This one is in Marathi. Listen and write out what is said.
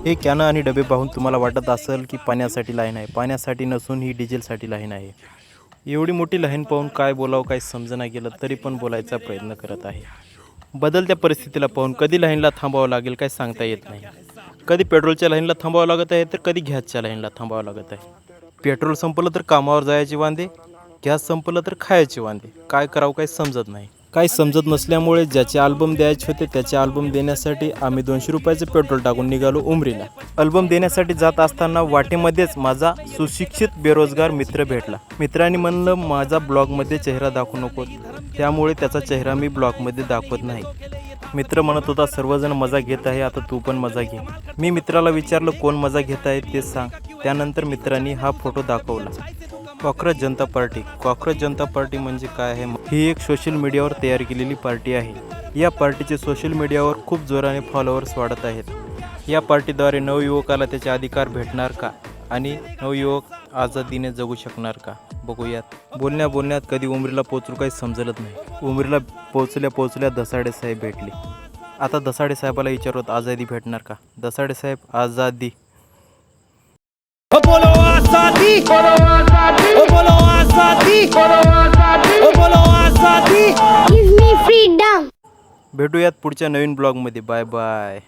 हे कॅन आणि डबे पाहून तुम्हाला वाटत असेल की पाण्यासाठी लाईन आहे. पाण्यासाठी नसून ही डिझेलसाठी लाईन आहे. एवढी मोठी लाईन पाहून काय बोलावं काही समजना गेलं तरी पण बोलायचा प्रयत्न करत आहे. बदलत्या परिस्थितीला पाहून कधी लाईनला थांबावं लागेल काय सांगता येत नाही. कधी पेट्रोलच्या लाईनला थांबावं लागत आहे तर कधी गॅसच्या लाईनला थांबावं लागत आहे. पेट्रोल संपलं तर कामावर जायचे वांदे, गॅस संपलं तर खायचे वांदे. काय करावं काही समजत नाही. काही समजत नसल्यामुळे ज्याचे अल्बम द्यायचे होते त्याचे अल्बम देण्यासाठी आम्ही 200 रुपयाचं पेट्रोल टाकून निघालो उमरीला. अल्बम देण्यासाठी जात असताना वाटेमध्येच माझा सुशिक्षित बेरोजगार मित्र भेटला. मित्रांनी म्हणलं माझा ब्लॉगमध्ये चेहरा दाखवू नको, त्यामुळे त्याचा चेहरा मी ब्लॉगमध्ये दाखवत नाही. मित्र म्हणत होता सर्वजण मजा घेत आहे, आता तू पण मजा घे. मी मित्राला विचारलं कोण मजा घेत आहे ते सांग. त्यानंतर मित्रांनी हा फोटो दाखवला. कॉक्रोच जनता पार्टी. कॉक्रोच जनता पार्टी म्हणजे काय आहे? ही एक सोशल मीडियावर तयार केलेली पार्टी आहे. या पार्टीचे सोशल मीडियावर खूप जोराने फॉलोअर्स वाढत आहेत. या पार्टीद्वारे नवयुवकाला त्याचे अधिकार भेटणार का आणि नवयुवक आझादीने जगू शकणार का बघूयात. बोलण्यात कधी उमरीला पोचलो काही समजलंच नाही. उमरीला पोचल्या धसाडे साहेब भेटले. आता धसाडे साहेबाला विचारत आझादी भेटणार का? धसाडे साहेब आझादी. बोलो आजादी, बोलो आजादी, बोलो आजादी. Give me freedom. भेटूयात पुढच्या नवीन ब्लॉगमध्ये. Bye bye.